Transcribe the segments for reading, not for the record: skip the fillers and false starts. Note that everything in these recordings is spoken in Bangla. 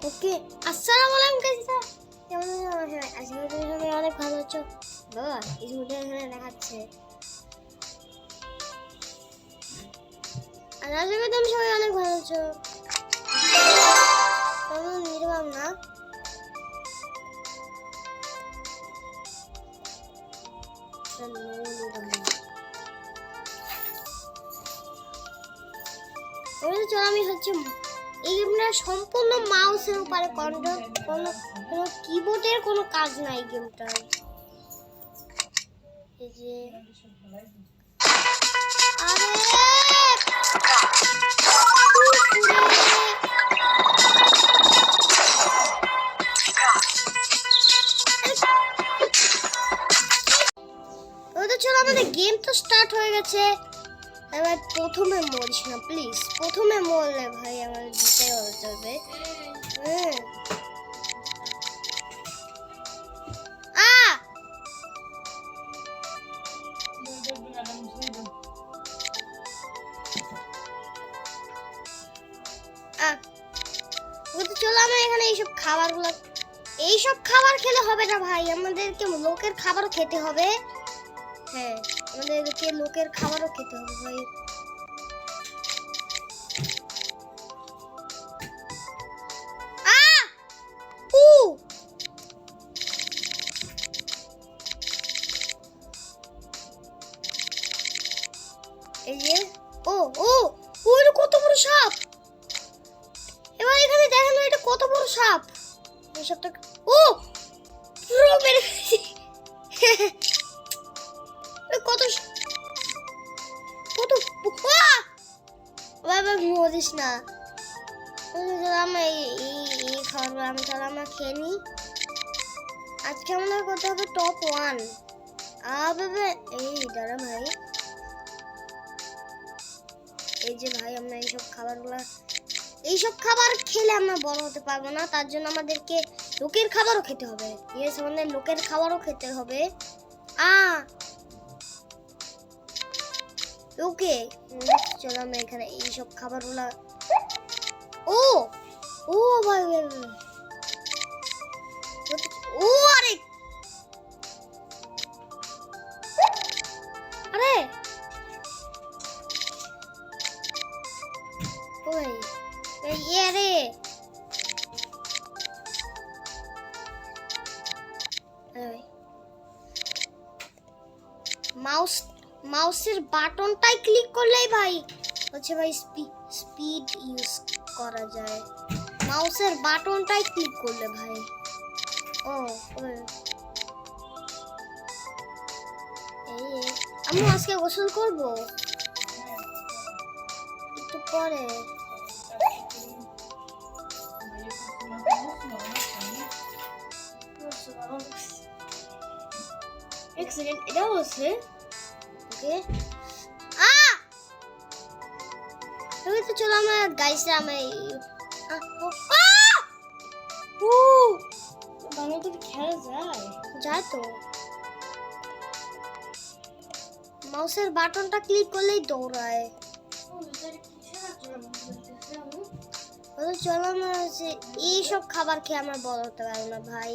ওকে, আসসালামু আলাইকুম কাজিদা। কেমন আছো? আজকে তুমি সবাই অনেক ভালো আছো? বাবা এই মুহূর্তে এখানে দেখাচ্ছে আর আজকে তুমি সবাই অনেক ভালো আছো। তেমন নির্বাম না। চলো আমি হচ্ছে এই গেমটা সম্পূর্ণ মাউসের উপরে কন্ট্রোল, কোনো কিবোর্ডের কোনো কাজ নাই গেমটার। এই যে আরে তো চলো আমাদের গেম তো স্টার্ট হয়ে গেছে। এবার প্রথমে মরিস না প্লিজ, প্রথমে মরলে ভাই আমার জিতে হতে হবে। চলো আমরা এখানে এইসব খাবার খেলে হবে না ভাই, আমাদেরকে লোকের খাবারও খেতে হবে। হ্যাঁ, আমাদেরকে লোকের খাবারও খেতে হবে ভাই। এই যে ও ও ওইটা কত বড় সাপ! এবার এখানে দেখেন এটা কত বড় সাপ। এই সাপটা ও পুরো মেরে কত কত বাবা মরিস না। আমরা এই খাবার আমরা খেয়ে নিই। আজকে আমাদের করতে হবে টপ 1। বাবা এই দাঁড়া ভাই, এই যে ভাই আমরা এইসব খাবার খেলে আমরা বড় হতে পারবো না। তার জন্য আমাদেরকে লোকের খাবারও খেতে হবে। ইয়েস, আমাদের লোকের খাবারও খেতে হবে। ওকে চলো আমরা এখানে এইসব খাবারগুলা ও ও ভাই ও আরে আরে ওই রে মাউসের বাটনটাই ক্লিক করলেই ভাই হচ্ছে ভাই স্পিড ইউজ করা যায়। মাউসের বাটনটাই ক্লিক করলে ভাই। আমি আজকে গোসল করব একটু পরে। এক সেকেন্ড, এটা হচ্ছে ওকে। তুমি তো চলো আমরা গাইছে বাংলা তো খেলা যায় তো। মাউসের বাটনটা ক্লিক করলেই দৌড়ায়। চলো আমরা এইসব খাবার খেয়ে আমরা বড় হতে পারবো না ভাই।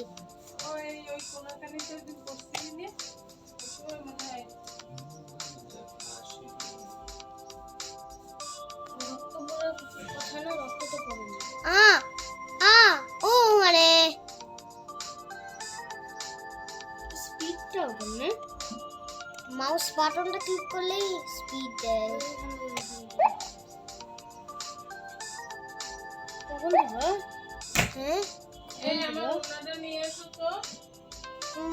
ও মানে স্পিডটা ওখানে মাউস বাটনটা ক্লিক করলেই স্পিড দেয়। কখন দেবো? হ্যাঁ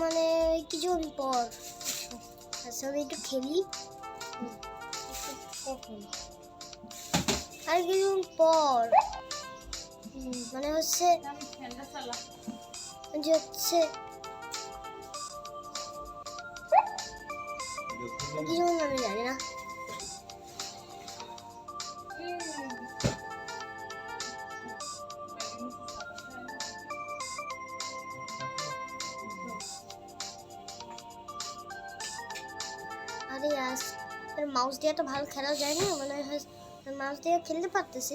মানে কিছুক্ষণ পর। আচ্ছা একটু খেলি কখন আর কিছুক্ষণ পর মানে হচ্ছে কিছুক্ষণ আমি জানি না। আরে মাউস দিয়ে তো ভালো খেলা যায় না, মানে মাউস দিয়ে খেলতে পারতেছি।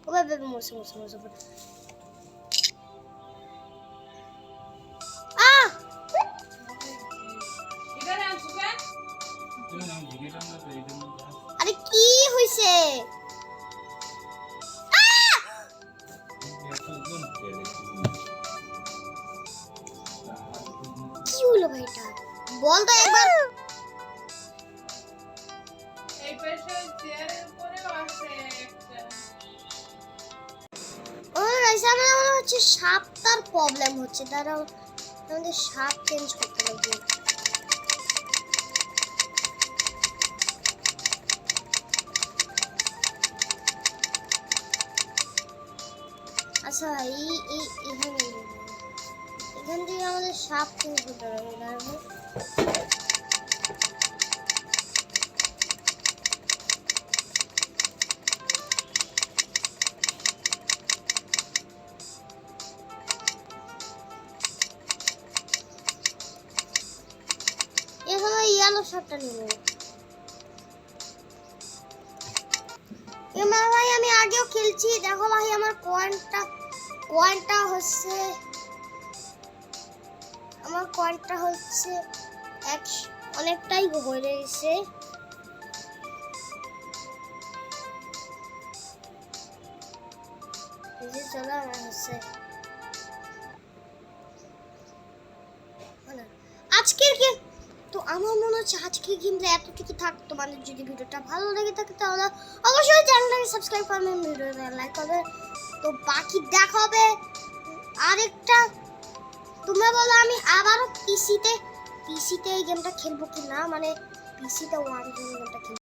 ও ভাই মরছে হইছে কি হলো ভাই এটা বল তো একবার এই পাশে চেয়ারের উপরেও আছে একটা ও গাইস আমার মনে হচ্ছে সাপটার প্রবলেম হচ্ছে তারা আমাদের সাপ চেঞ্জ করতে লাগবে আচ্ছা এখানে এখান থেকে আমাদের সাপ চেঞ্জ করতে হবে তারপর এখানে ইয়েলো সাপটা নেব এবার ভাই আমি আগেও খেলছি দেখো ভাই আমার কয়েনটা হচ্ছে আমার কয়েনটা হচ্ছে অনেকটাই হয়ে গেছে এই যে চলো আমার হচ্ছে আজকের গেম তো আমার মনে হচ্ছে আজকের গেমটা এতটুকু থাক তোমাদের যদি ভিডিওটা ভালো লেগে থাকে তাহলে অবশ্যই চ্যানেলটাকে সাবস্ক্রাইব করবেন ভিডিওটা লাইক করবেন তো বাকি দেখা হবে আরেকটা তোমরা বলো আমি আবারও পিসিতে এই গেমটা খেলবো কি না মানে পিসিতে ওয়ান গেমটা খেলবো